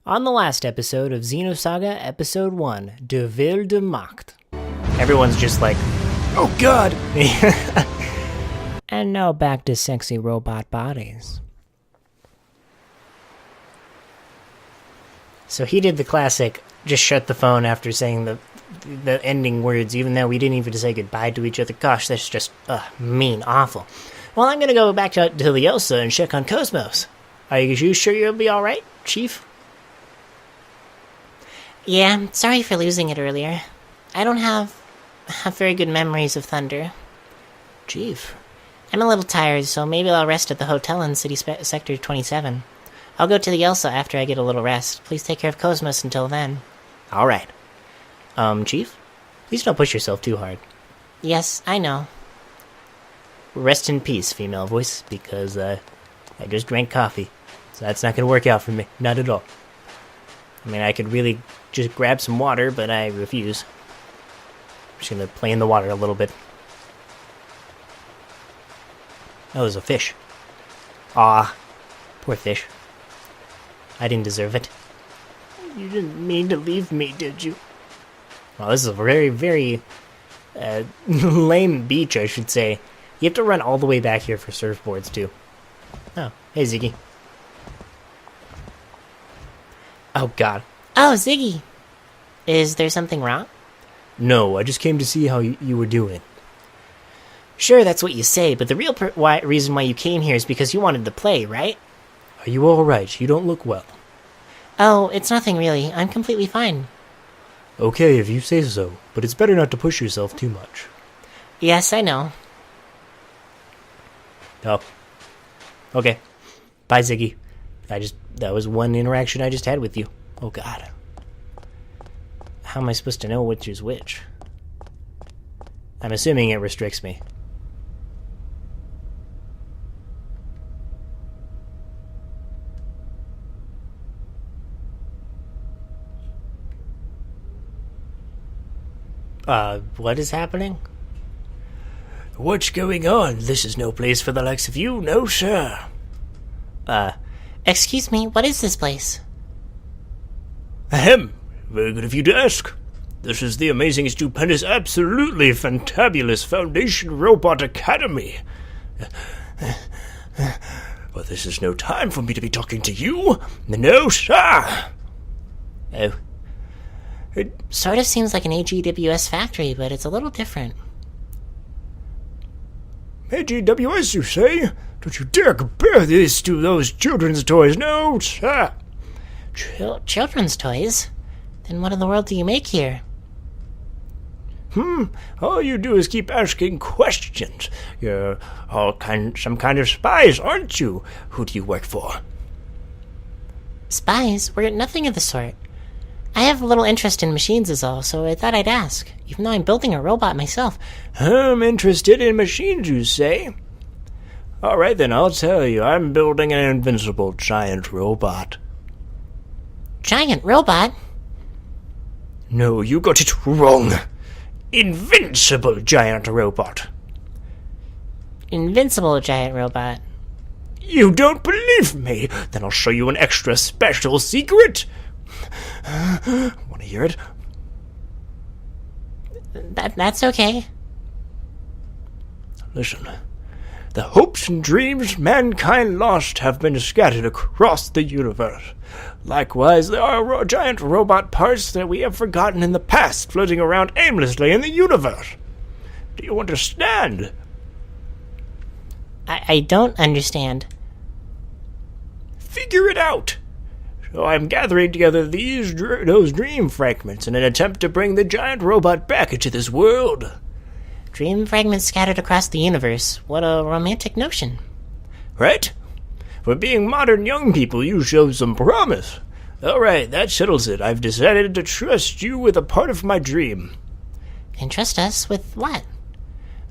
On the last episode of Xenosaga Episode 1, De Ville de Macht. Everyone's just like, oh god! And now back to sexy robot bodies. So he did the classic, just shut the phone after saying the ending words, even though we didn't even say goodbye to each other. Gosh, that's just mean, awful. Well, I'm gonna go back to the Elsa and check on Cosmos. Are you sure you'll be alright, Chief? Yeah, sorry for losing it earlier. I don't have very good memories of thunder. Chief? I'm a little tired, so maybe I'll rest at the hotel in Sector 27. I'll go to the Elsa after I get a little rest. Please take care of Cosmos until then. Alright. Chief? Please don't push yourself too hard. Yes, I know. Rest in peace, female voice, because I just drank coffee. So that's not gonna work out for me. Not at all. I mean, I could really just grab some water, but I refuse. I'm just gonna play in the water a little bit. Oh, there's a fish. Aw, poor fish. I didn't deserve it. You didn't mean to leave me, did you? Well, this is a very, very lame beach, I should say. You have to run all the way back here for surfboards, too. Oh, hey, Ziggy. Oh, God. Oh, Ziggy! Is there something wrong? No, I just came to see how you were doing. Sure, that's what you say, but the real reason why you came here is because you wanted to play, right? Are you alright? You don't look well. Oh, it's nothing really. I'm completely fine. Okay, if you say so, but it's better not to push yourself too much. Yes, I know. Oh. Okay. Bye, Ziggy. That was one interaction I just had with you. Oh, God. How am I supposed to know which is which? I'm assuming it restricts me. What is happening? What's going on? This is no place for the likes of you, no, sir. Excuse me, what is this place? Ahem. Very good of you to ask. This is the amazing, stupendous, absolutely fantabulous Foundation Robot Academy. But this is no time for me to be talking to you. No, sir. Oh. It sort of seems like an AGWS factory, but it's a little different. AGWS, you say? Don't you dare compare this to those children's toys, no, sir. Children's toys? Then what in the world do you make here? All you do is keep asking questions. You're some kind of spies, aren't you? Who do you work for? Spies? We're nothing of the sort. I have a little interest in machines is all, so I thought I'd ask, even though I'm building a robot myself. I'm interested in machines, you say? All right, then, I'll tell you. I'm building an invincible giant robot. Giant robot? No, you got it wrong. Invincible giant robot. Invincible giant robot. You don't believe me? Then I'll show you an extra special secret. Want to hear it? That's okay. Listen. The hopes and dreams mankind lost have been scattered across the universe. Likewise, there are giant robot parts that we have forgotten in the past floating around aimlessly in the universe. Do you understand? I don't understand. Figure it out. So I'm gathering together those dream fragments in an attempt to bring the giant robot back into this world. Dream fragments scattered across the universe. What a romantic notion. Right? For being modern young people, you show some promise. All right, that settles it. I've decided to trust you with a part of my dream. Entrust us with what?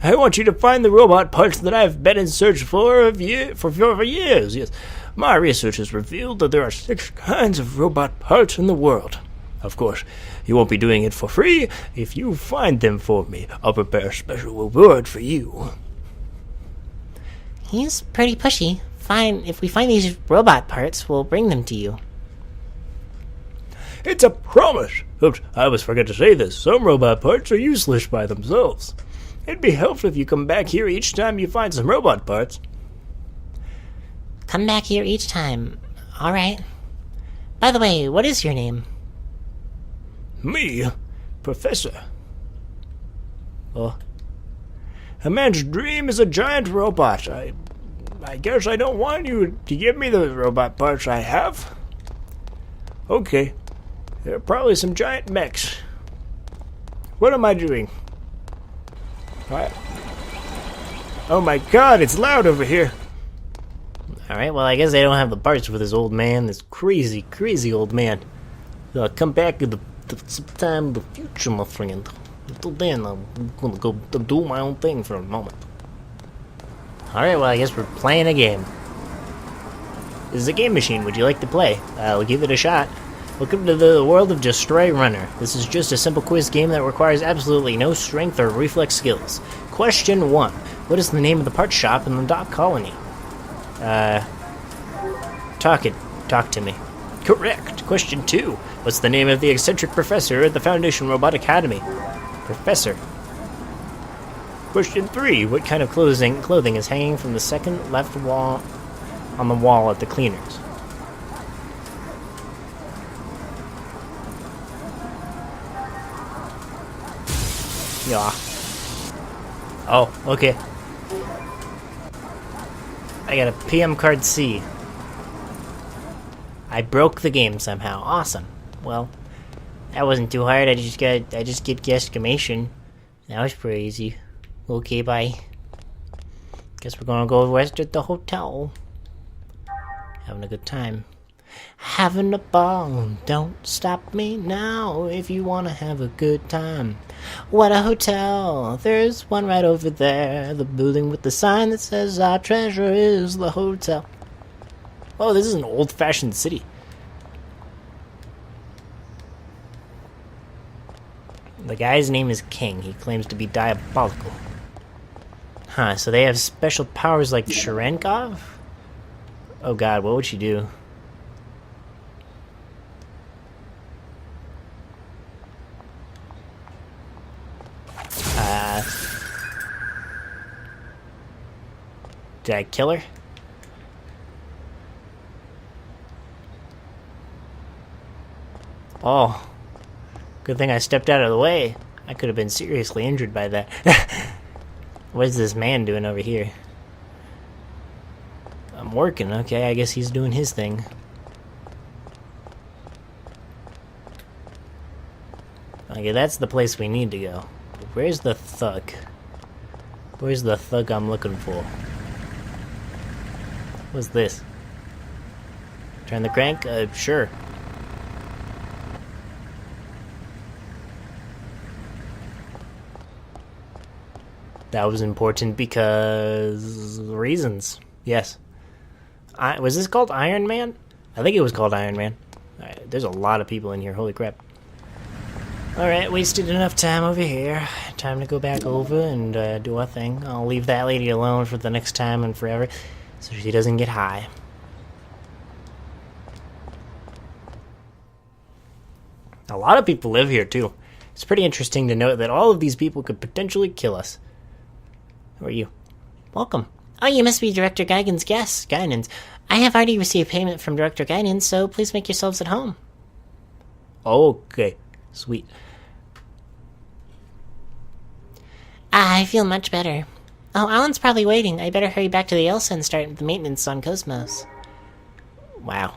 I want you to find the robot parts that I've been in search for years. Yes, my research has revealed that there are 6 kinds of robot parts in the world. Of course, you won't be doing it for free. If you find them for me, I'll prepare a special reward for you. He's pretty pushy. Fine, if we find these robot parts, we'll bring them to you. It's a promise! Oops, I almost forgot to say this. Some robot parts are useless by themselves. It'd be helpful if you come back here each time you find some robot parts. Come back here each time. Alright. By the way, what is your name? Me? Professor. Oh. A man's dream is a giant robot. I guess I don't want you to give me the robot parts I have. Okay. There are probably some giant mechs. What am I doing? What? Oh my god, it's loud over here. Alright, well, I guess they don't have the parts for this old man, this crazy, crazy old man. So I'll come back in sometime in the future, my friend. Until then, I'm gonna go do my own thing for a moment. Alright, well, I guess we're playing a game. This is a game machine. Would you like to play? I'll give it a shot. Welcome to the world of Destroy Runner. This is just a simple quiz game that requires absolutely no strength or reflex skills. Question 1. What is the name of the part shop in the dock colony? Talk to me. Correct. Question 2. What's the name of the eccentric professor at the Foundation Robot Academy? Professor. Question 3. What kind of clothing is hanging from the second left wall on the wall at the cleaners? Yeah. Oh, okay. I got a PM card C. I broke the game somehow. Awesome. Well, that wasn't too hard. I just get guesstimation. That was pretty easy. Okay, bye. Guess we're gonna go rest at the hotel. Having a good time. Having a ball. Don't stop me now if you wanna have a good time. What a hotel. There's one right over there. The building with the sign that says our treasure is the hotel. Oh, this is an old-fashioned city. The guy's name is King. He claims to be diabolical. Huh, so they have special powers like Cherenkov? Oh god, what would she do? Did I kill her? Oh. Good thing I stepped out of the way. I could have been seriously injured by that. What is this man doing over here? I'm working, okay, I guess he's doing his thing. Okay, that's the place we need to go. But where's the thug? Where's the thug I'm looking for? What's this? Turn the crank? Sure. That was important because... reasons. Yes. Was this called Iron Man? I think it was called Iron Man. Alright, there's a lot of people in here, holy crap. Alright, wasted enough time over here. Time to go back over and do our thing. I'll leave that lady alone for the next time and forever, so she doesn't get high. A lot of people live here, too. It's pretty interesting to note that all of these people could potentially kill us. Who are you? Welcome. Oh, you must be Director Geigen's guest. Geinen's. I have already received payment from Director Geinen, so please make yourselves at home. Okay. Sweet. I feel much better. Oh, Alan's probably waiting. I better hurry back to the Elsa and start the maintenance on Cosmos. Wow.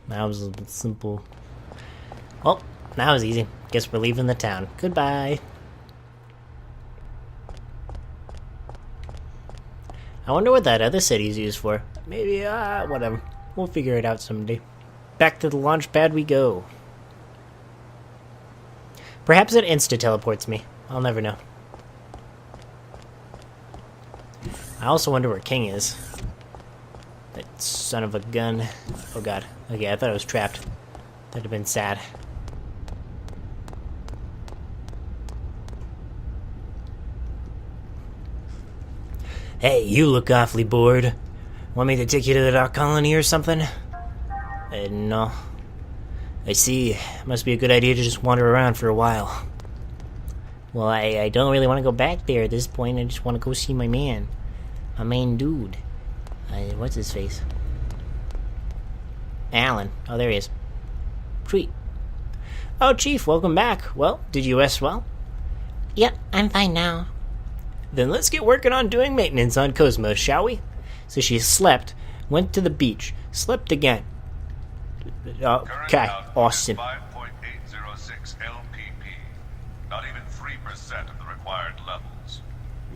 That was a bit simple. Well, that was easy. Guess we're leaving the town. Goodbye. I wonder what that other city's used for. Maybe, whatever. We'll figure it out someday. Back to the launch pad we go. Perhaps it insta-teleports me. I'll never know. I also wonder where King is. That son of a gun. Oh god. Okay, I thought I was trapped. That'd have been sad. Hey, you look awfully bored. Want me to take you to the dock colony or something? No. I see. Must be a good idea to just wander around for a while. Well, I don't really want to go back there at this point. I just want to go see my man. My main dude. What's his face? Alan. Oh, there he is. Sweet. Oh, Chief, welcome back. Well, did you rest well? Yep, I'm fine now. Then let's get working on doing maintenance on Cosmos, shall we? So she slept, went to the beach, slept again. Okay, awesome. 5.806 LPP. Not even 3% of the required levels.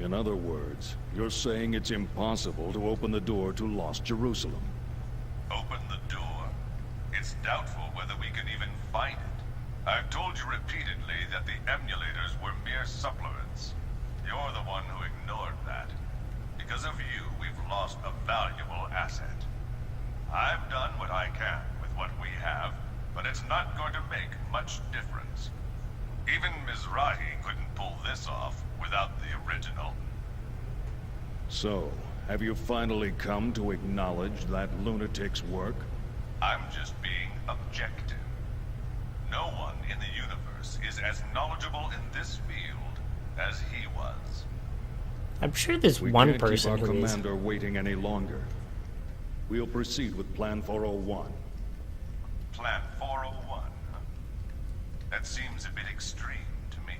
In other words, you're saying it's impossible to open the door to Lost Jerusalem. Open the door. It's doubtful whether we can even find it. I've told you repeatedly that the emulators were mere supplements. You're the one who ignored that. Because of you, we've lost a valuable asset. I've done what I can with what we have, but it's not going to make much difference. Even Mizrahi couldn't pull this off without the original. So, have you finally come to acknowledge that lunatic's work? I'm just being objective. No one in the universe is as knowledgeable in this field as he was. I'm sure there's We one can't person keep our who is. commander waiting any longer. We'll proceed with Plan 401. Plan 401, huh? That seems a bit extreme to me.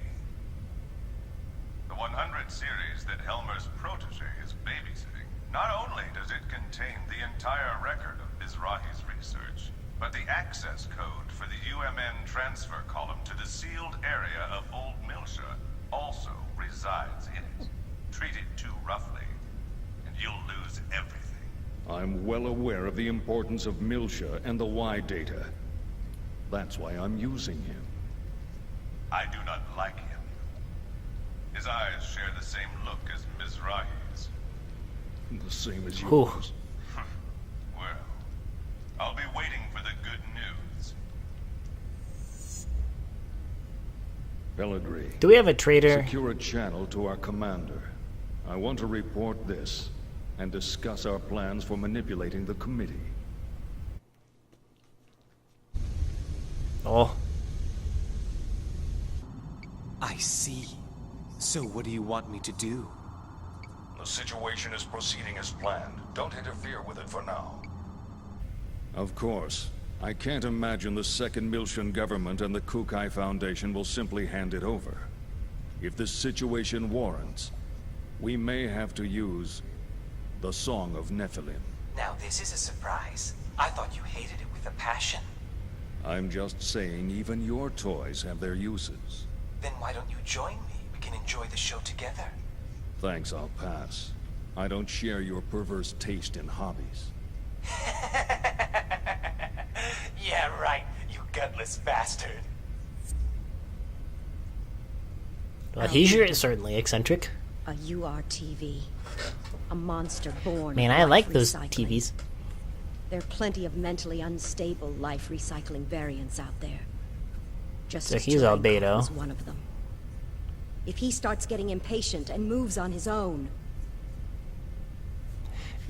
The 100 series that Helmer's protege is babysitting, not only does it contain the entire record of Mizrahi's research, but the access code for the UMN transfer column to the sealed area of Old Milsha also resides in it. Treat it too roughly, and you'll lose everything. I'm well aware of the importance of Milsha and the Y data. That's why I'm using him. I do not like him. His eyes share the same look as Mizrahi's. The same as Whew. yours. Well, I'll be waiting for the good news. Pellegrini, Do we have a traitor? secure a channel to our commander. I want to report this and discuss our plans for manipulating the committee. Oh, I see. So what do you want me to do? The situation is proceeding as planned. Don't interfere with it for now. Of course. I can't imagine the Second Miltian government and the Kukai Foundation will simply hand it over. If this situation warrants, we may have to use the Song of Nephilim. Now this is a surprise. I thought you hated it with a passion. I'm just saying even your toys have their uses. Then why don't you join me? We can enjoy the show together. Thanks, I'll pass. I don't share your perverse taste in hobbies. Yeah, right, you gutless bastard. well, he's certainly eccentric. A URTV. A monster born Man, of I life like those recycling. TVs. There are plenty of mentally unstable life recycling variants out there. Just So as he's Turenkov albedo. was one of them. If he starts getting impatient and moves on his own,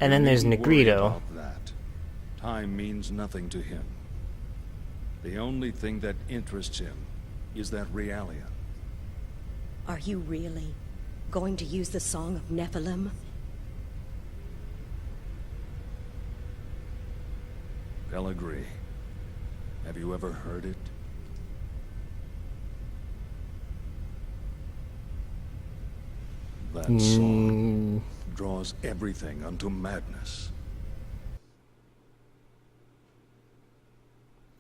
And then there's You needn't worry Negrito. about that. Time means nothing to him. The only thing that interests him is that Realian. are you really going to use the Song of Nephilim? Pellegrini, have you ever heard it? That song draws everything unto madness.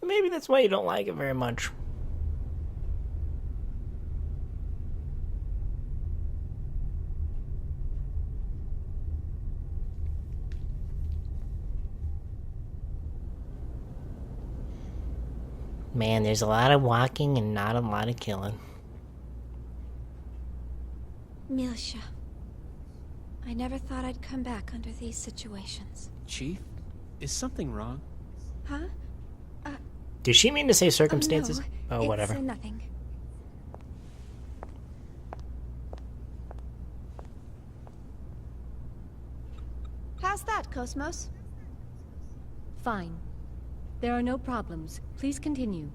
Maybe that's why you don't like it very much. Man, there's a lot of walking and not a lot of killing. Milsha. I never thought I'd come back under these situations. Chief, is something wrong? Huh? Did she mean to say circumstances? No, Oh, whatever. It's nothing. How's that, Cosmos? Fine. There are no problems. Please continue.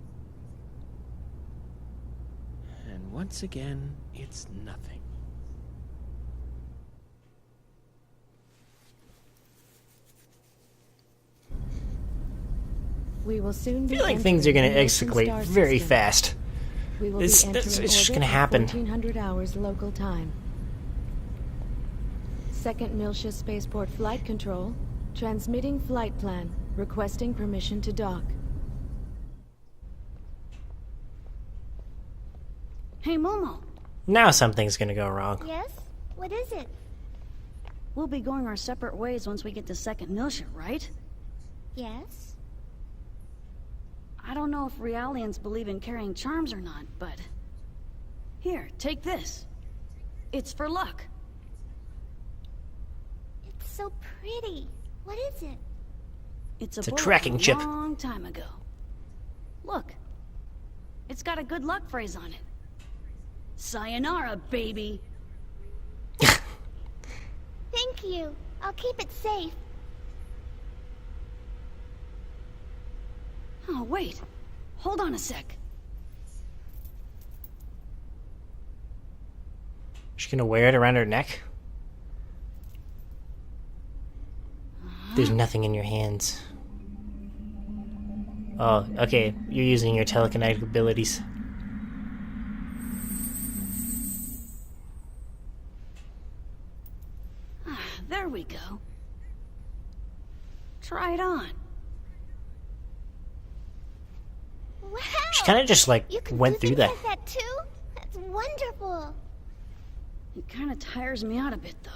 And once again, it's nothing. We will soon be I feel like things are going to entering the escalate Ocean Star very system. fast. We will It's be entering just orbit gonna at happen. 1400 hours local time. Second Miltia Spaceport Flight Control. Transmitting flight plan. Requesting permission to dock. Hey, Momo. Now something's going to go wrong. Yes? What is it? We'll be going our separate ways once we get to Second Miltia, right? Yes? I don't know if Realians believe in carrying charms or not, but... Here, take this. It's for luck. It's so pretty. What is it? It's a bullet tracking from chip. A long time ago. Look. It's got a good luck phrase on it. Sayonara, baby. Thank you. I'll keep it safe. Oh, wait. Hold on a sec. She's going to wear it around her neck? There's nothing in your hands. Oh, okay. You're using your telekinetic abilities. There we go. Try it on. Wow! She kind of just, like, You can went do through things that. like that too? That's wonderful. It kind of tires me out a bit, though.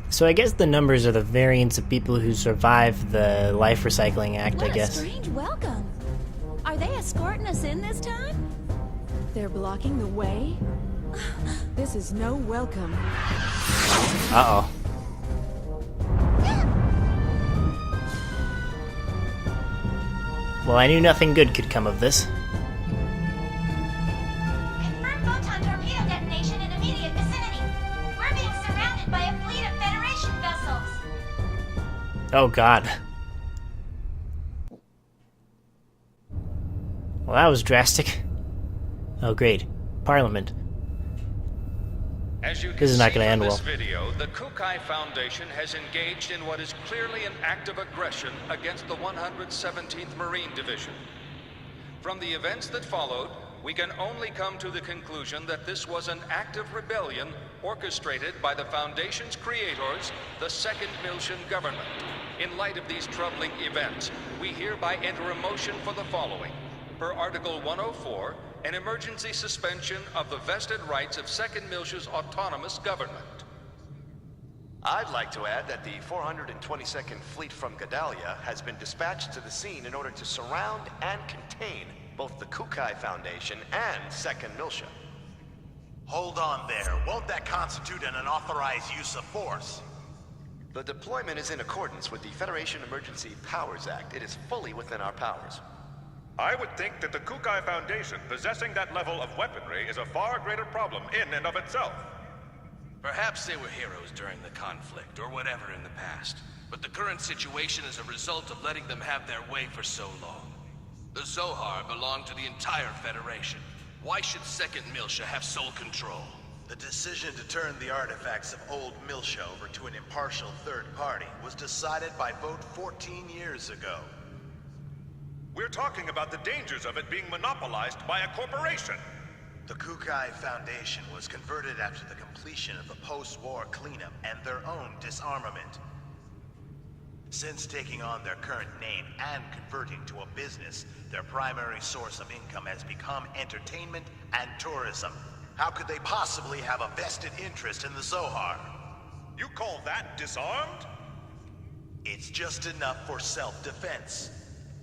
So I guess the numbers are the variance of people who survive the Life Recycling Act, What I guess. a strange welcome. Are they escorting us in this time? They're blocking the way? This is no welcome. Uh-oh. Well, I knew nothing good could come of this. Confirm photon torpedo detonation in immediate vicinity. We're being surrounded by a fleet of Federation vessels. Oh, God. Well, that was drastic. Oh, great. Parliament. As you can This is not see gonna from end this well. video, the Kukai Foundation has engaged in what is clearly an act of aggression against the 117th Marine Division. From the events that followed, we can only come to the conclusion that this was an act of rebellion orchestrated by the Foundation's creators, the Second Miltian government. In light of these troubling events, we hereby enter a motion for the following. Per Article 104, an emergency suspension of the vested rights of Second Miltia's autonomous government. I'd like to add that the 422nd Fleet from Gedalia has been dispatched to the scene in order to surround and contain both the Kukai Foundation and Second Miltia. Hold on there. Won't that constitute an unauthorized use of force? The deployment is in accordance with the Federation Emergency Powers Act. It is fully within our powers. I would think that the Kukai Foundation possessing that level of weaponry is a far greater problem in and of itself. Perhaps they were heroes during the conflict, or whatever in the past. But the current situation is a result of letting them have their way for so long. The Zohar belong to the entire Federation. Why should Second Miltia have sole control? The decision to turn the artifacts of old Miltia over to an impartial third party was decided by vote 14 years ago. We're talking about the dangers of it being monopolized by a corporation. The Kukai Foundation was converted after the completion of the post-war cleanup and their own disarmament. Since taking on their current name and converting to a business, their primary source of income has become entertainment and tourism. How could they possibly have a vested interest in the Zohar? You call that disarmed? It's just enough for self-defense.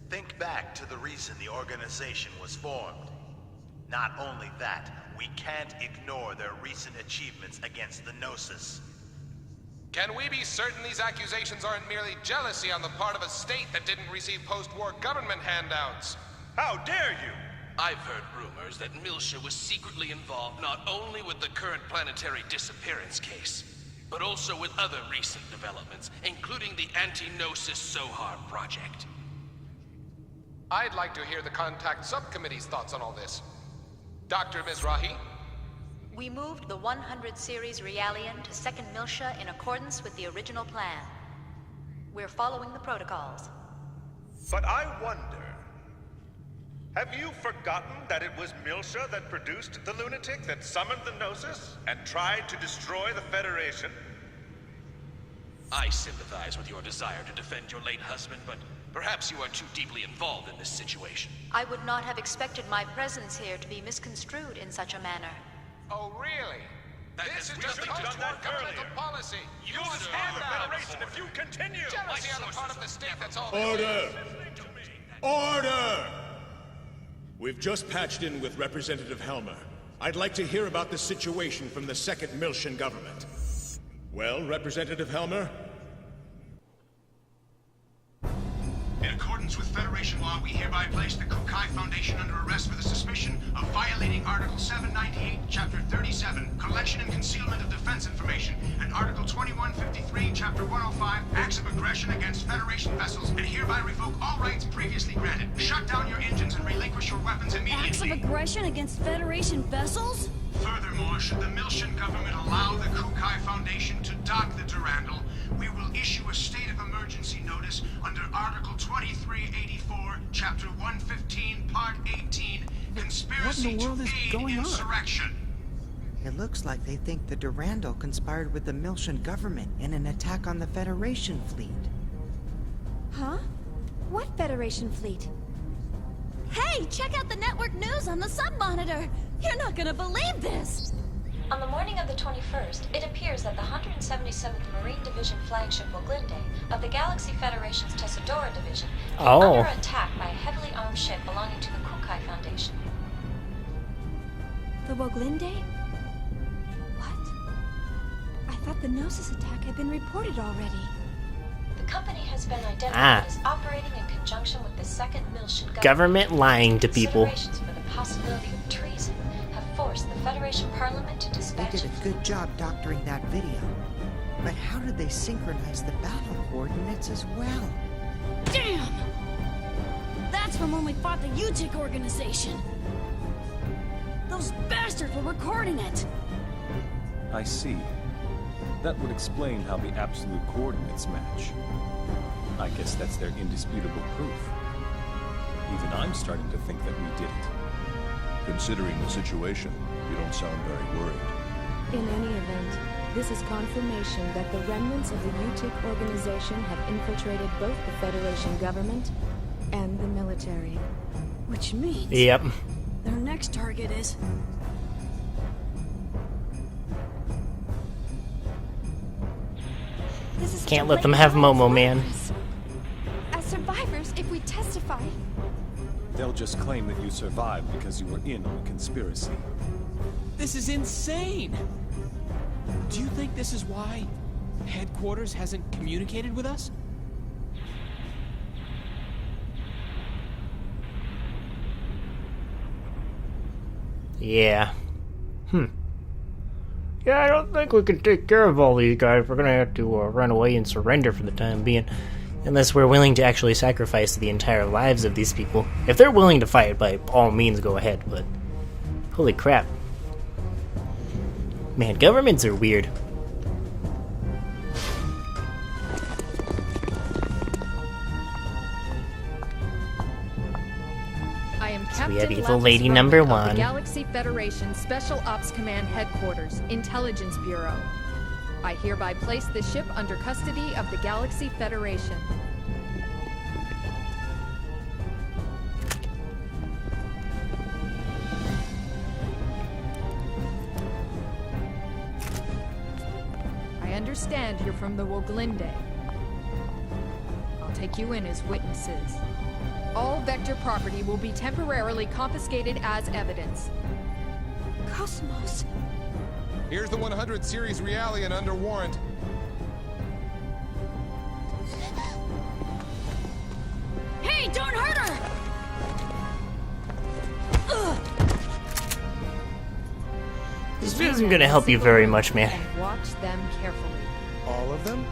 Think back to the reason the organization was formed. Not only that, we can't ignore their recent achievements against the Gnosis. Can we be certain these accusations aren't merely jealousy on the part of a state that didn't receive post-war government handouts? How dare you! I've heard rumors that Miltia was secretly involved not only with the current planetary disappearance case, but also with other recent developments, including the Anti-Gnosis Zohar project. I'd like to hear the Contact Subcommittee's thoughts on all this. Dr. Mizrahi? We moved the 100 series Realian to 2nd Miltia in accordance with the original plan. We're following the protocols. But I wonder, have you forgotten that it was Miltia that produced the lunatic that summoned the Gnosis and tried to destroy the Federation? I sympathize with your desire to defend your late husband, but perhaps you are too deeply involved in this situation. I would not have expected my presence here to be misconstrued in such a manner. Oh, really? This is just done that governmental policy. You'll destroy the Federation if you continue! Jealousy on the part of the state, that's all. Order! Order! We've just patched in with Representative Helmer. I'd like to hear about the situation from the 2nd Miltian government. Well, Representative Helmer? In accordance with Federation law, we hereby place the Kukai Foundation under arrest for the suspicion of violating Article 798, Chapter 37, Collection and Concealment of Defense Information, and Article 2153, Chapter 105, Acts of Aggression against Federation vessels, and hereby revoke all rights previously granted. Shut down your engines and relinquish your weapons immediately. Acts of aggression against Federation vessels? Furthermore, should the Miltian government allow the Kukai Foundation to dock the Durandal, we will issue a state of emergency notice under Article 2384, Chapter 115, Part 18, Conspiracy to Aid Insurrection. It looks like they think the Durandal conspired with the Miltian government in an attack on the Federation fleet. Huh? What Federation fleet? Hey, check out the network news on the sub-monitor! You're not gonna believe this! On the morning of the 21st, it appears that the 177th Marine Division flagship Woglinde of the Galaxy Federation's Tessadora Division came under attack by a heavily armed ship belonging to the Kukai Foundation. The Woglinde? What? I thought the Gnosis attack had been reported already. The company has been identified as operating in conjunction with the 2nd Miltian Government lying to people. Considerations for the possibility of treason have forced the Federation Parliament to dispatch. They did a good job doctoring that video. But how did they synchronize the battle coordinates as well? Damn! That's from when we fought the UTIC organization. Those bastards were recording it. I see. That would explain how the absolute coordinates match. I guess that's their indisputable proof. Even I'm starting to think that we did it. Considering the situation, you don't sound very worried. In any event, this is confirmation that the remnants of the UTIC organization have infiltrated both the Federation government and the military. Which means... Yep. Their next target is... Can't let them have Momo, man. As survivors, if we testify... They'll just claim that you survived because you were in on the conspiracy. This is insane! Do you think this is why headquarters hasn't communicated with us? Yeah. Yeah, I don't think we can take care of all these guys. We're gonna have to run away and surrender for the time being. Unless we're willing to actually sacrifice the entire lives of these people. If they're willing to fight, by all means go ahead, but... Holy crap. Man, governments are weird. I am So we have Captain evil Lapis lady Roman number of one. the Galaxy Federation Special Ops Command Headquarters, Intelligence Bureau. I hereby place the ship under custody of the Galaxy Federation. I understand you're from the Woglinde. I'll take you in as witnesses. All Vector property will be temporarily confiscated as evidence. Cosmos. Here's the 100 series Realian under warrant. Hey, don't hurt her! This isn't gonna help you very much, man. And watch them carefully. All of them?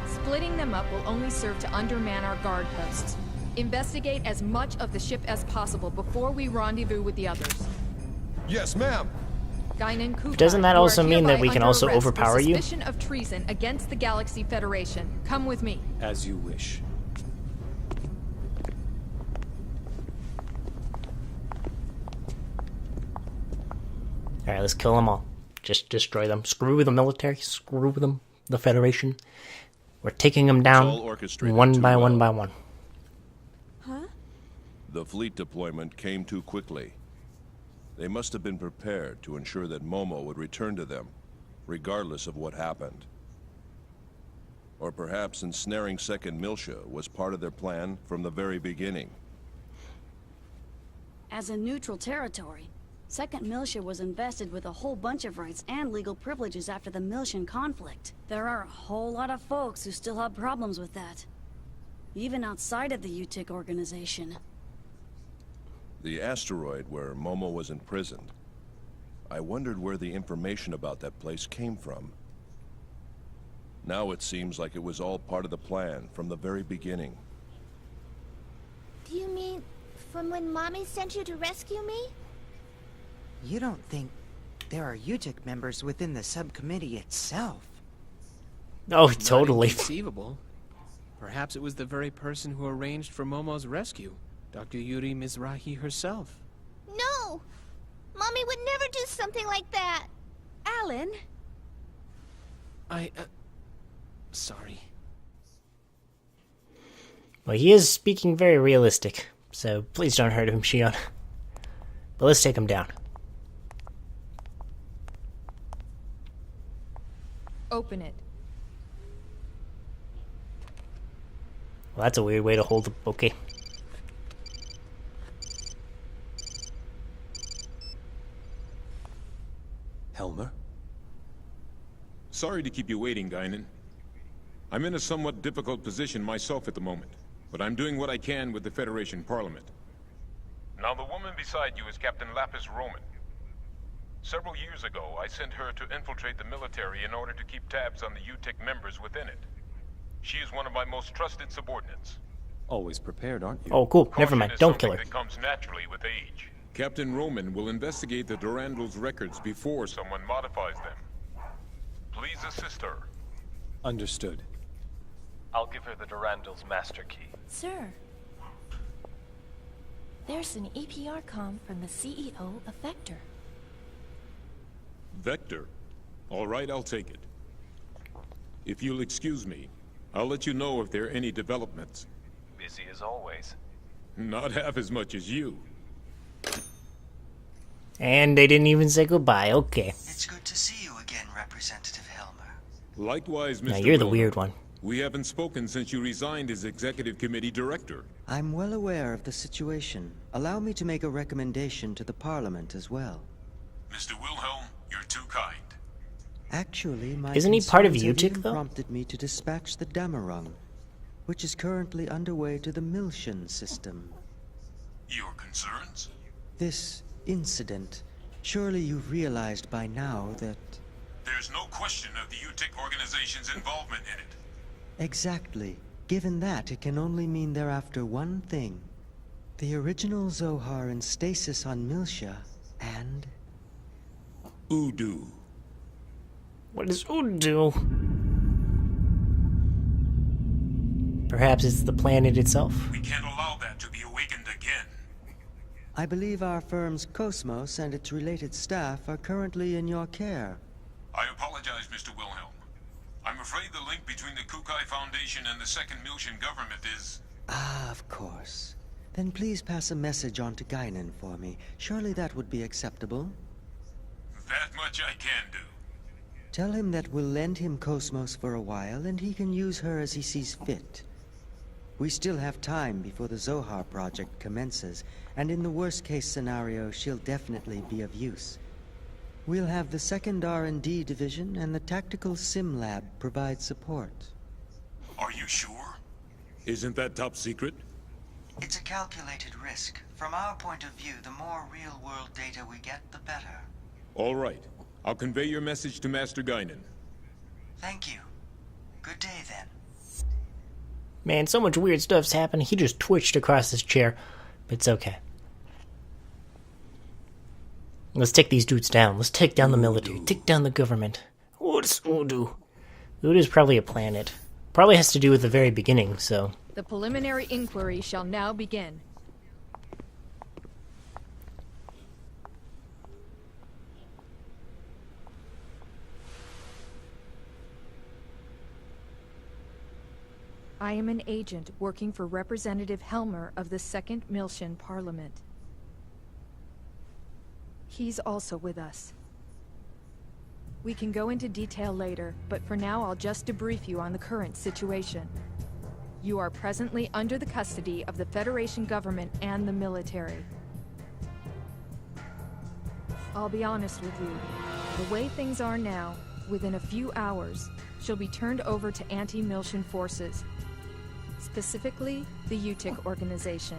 Splitting them up will only serve to underman our guard posts. Investigate as much of the ship as possible before we rendezvous with the others. Yes, ma'am. Guinan Kukai, Doesn't that you also are mean that hereby we can under also arrest overpower for you? suspicion of treason against the Galaxy Federation. Come with me. As you wish. Alright, let's kill them all. Just destroy them. Screw the military. Screw them. The Federation. We're taking them down all orchestrated one too by well. one by one. Huh? The fleet deployment came too quickly. They must have been prepared to ensure that Momo would return to them, regardless of what happened. Or perhaps ensnaring 2nd Miltia was part of their plan from the very beginning. As a neutral territory, 2nd Miltia was invested with a whole bunch of rights and legal privileges after the Miltian conflict. There are a whole lot of folks who still have problems with that. Even outside of the UTIC organization. The asteroid where Momo was imprisoned. I wondered where the information about that place came from. Now it seems like it was all part of the plan from the very beginning. Do you mean from when Mommy sent you to rescue me? You don't think there are UTIC members within the subcommittee itself? Oh, Not totally. Inconceivable. Perhaps it was the very person who arranged for Momo's rescue, Dr. Yuri Mizrahi herself. No! Mommy would never do something like that! Alan? Sorry. Well, he is speaking very realistic, so please don't hurt him, Shion. But let's take him down. Open it. Well, that's a weird way to hold him. Okay. Helmer? Sorry to keep you waiting, Guinan. I'm in a somewhat difficult position myself at the moment, but I'm doing what I can with the Federation Parliament. Now, the woman beside you is Captain Lapis Roman. Several years ago, I sent her to infiltrate the military in order to keep tabs on the UTIC members within it. She is one of my most trusted subordinates. Always prepared, aren't you? Oh, cool. Never mind. Don't kill her. That comes naturally with age. Captain Roman will investigate the Durandal's records before someone modifies them. Please assist her. Understood. I'll give her the Durandal's master key. Sir. There's an EPR comm from the CEO of Vector. Vector? All right, I'll take it. If you'll excuse me, I'll let you know if there are any developments. Busy as always. Not half as much as you. And they didn't even say goodbye. Okay. It's good to see you again, Representative Helmer. Likewise, Mr. Now you're the Wilmer. weird one. We haven't spoken since you resigned as Executive Committee Director. I'm well aware of the situation. Allow me to make a recommendation to the Parliament as well. Mr. Wilhelm, you're too kind. Actually, my Isn't he part of concerns have UTIC, even though? prompted me to dispatch the Damarung, which is currently underway to the Miltian system. Your concerns? This incident, surely you've realized by now that... There's no question of the UTIC organization's involvement in it. Exactly. Given that, it can only mean they're after one thing. The original Zohar in stasis on Miltia, and... Udu. What does Udu? Perhaps it's the planet itself. We can't allow that to be awakened again. I believe our firm's Cosmos and its related staff are currently in your care. I apologize, Mr. Wilhelm. I'm afraid the link between the Kukai Foundation and the 2nd Miltian government is... Ah, of course. Then please pass a message on to Guinan for me. Surely that would be acceptable. That much I can do. Tell him that we'll lend him Cosmos for a while, and he can use her as he sees fit. We still have time before the Zohar project commences, and in the worst-case scenario, she'll definitely be of use. We'll have the 2nd R&D division and the Tactical Sim Lab provide support. Are you sure? Isn't that top secret? It's a calculated risk. From our point of view, the more real-world data we get, the better. All right. I'll convey your message to Master Guinan. Thank you. Good day, then. Man, so much weird stuff's happening. He just twitched across his chair. But it's okay. Let's take these dudes down. Let's take down the military. Take down the government. What's Udu? Udu's probably a planet. Probably has to do with the very beginning, so... The preliminary inquiry shall now begin. I am an agent working for Representative Helmer of the 2nd Miltian Parliament. He's also with us. We can go into detail later, but for now I'll just debrief you on the current situation. You are presently under the custody of the Federation government and the military. I'll be honest with you. The way things are now, within a few hours, she'll be turned over to anti-Miltian forces. Specifically, the UTIC organization.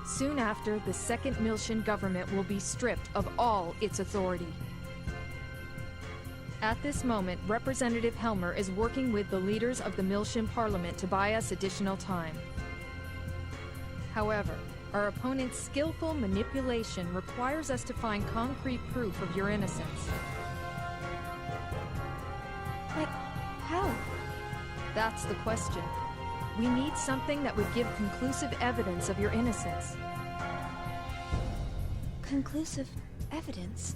Soon after, the 2nd Miltian government will be stripped of all its authority. At this moment, Representative Helmer is working with the leaders of the Miltian Parliament to buy us additional time. However, our opponent's skillful manipulation requires us to find concrete proof of your innocence. But how? That's the question. We need something that would give conclusive evidence of your innocence. Conclusive evidence?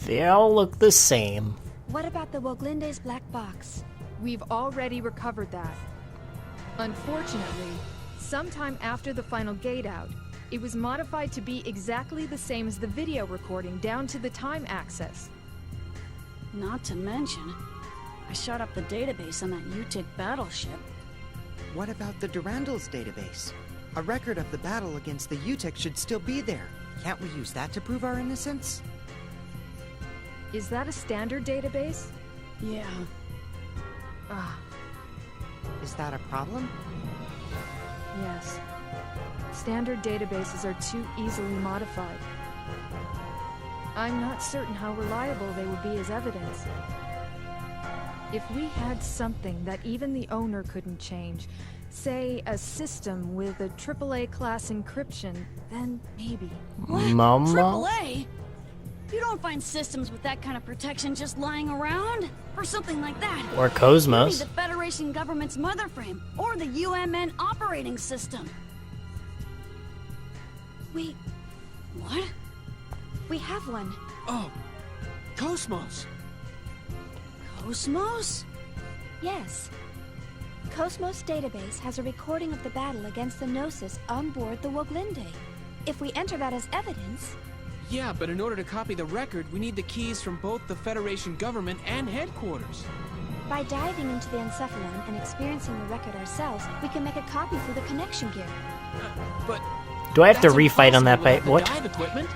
They all look the same. What about the Woglinde's black box? We've already recovered that. Unfortunately, sometime after the final gate out, it was modified to be exactly the same as the video recording down to the time access. Not to mention, I shot up the database on that UTIC battleship. What about the Durandal's database? A record of the battle against the UTIC should still be there. Can't we use that to prove our innocence? Is that a standard database? Yeah. Is that a problem? Yes. Standard databases are too easily modified. I'm not certain how reliable they would be as evidence. If we had something that even the owner couldn't change, say a system with a AAA class encryption, then maybe. What? Mama? AAA? You don't find systems with that kind of protection just lying around? Or something like that. Or Cosmos. Maybe the Federation government's mother frame, or the UMN operating system. What? We have one. Oh, Cosmos! Cosmos? Yes. Cosmos database has a recording of the battle against the Gnosis on board the Woglinde. If we enter that as evidence... Yeah, but in order to copy the record, we need the keys from both the Federation government and headquarters. By diving into the Encephalon and experiencing the record ourselves, we can make a copy through the connection gear. But... Do I have to refight on that bit? What? Dive equipment?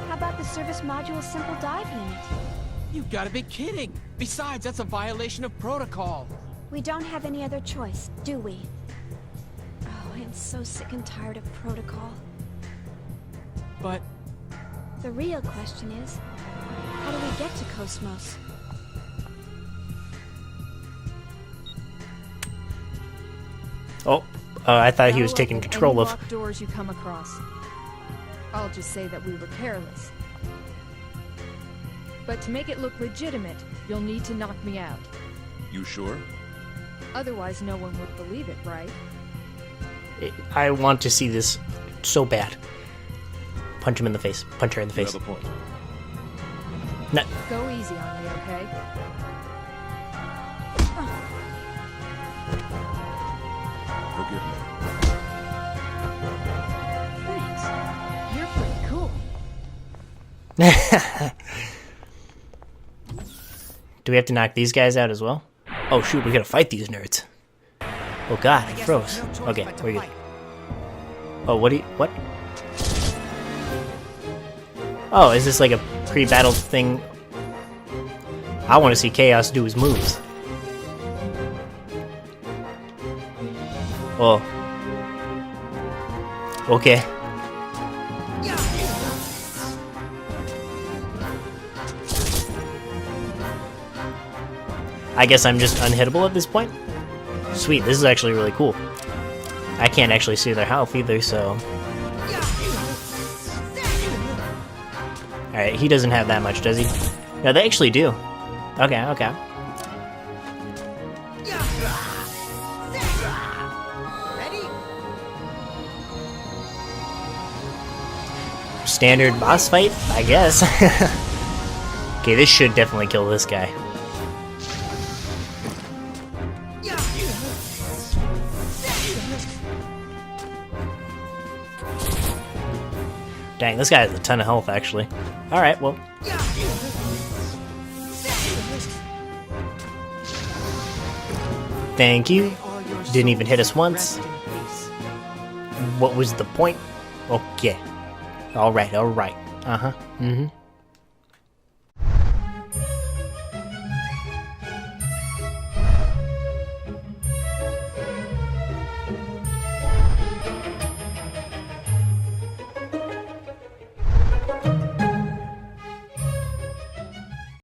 How about the service module's simple dive unit? You've got to be kidding! Besides, that's a violation of protocol. We don't have any other choice, do we? Oh, I am so sick and tired of protocol. But... The real question is, how do we get to Cosmos? Oh, I thought he was taking control of... Any doors you come across. I'll just say that we were careless. But to make it look legitimate, you'll need to knock me out. You sure? Otherwise, no one would believe it, right? I want to see this so bad. Punch him in the face. Punch her in the face. Another point. No. Go easy on me, okay? Forgive me. Thanks. You're pretty cool. Do we have to knock these guys out as well? Oh shoot, we gotta fight these nerds. Oh god, I froze. Okay, we're good. Oh, what? Oh, is this like a pre-battle thing? I want to see Chaos do his moves. Oh. Okay. I guess I'm just unhittable at this point? Sweet, this is actually really cool. I can't actually see their health either, so... Alright, he doesn't have that much, does he? No, they actually do. Okay, okay. Standard boss fight, I guess. Okay, this should definitely kill this guy. Dang, this guy has a ton of health, actually. Alright, well. Thank you. Didn't even hit us once. What was the point? Okay. Alright, alright. Uh-huh. Mm-hmm.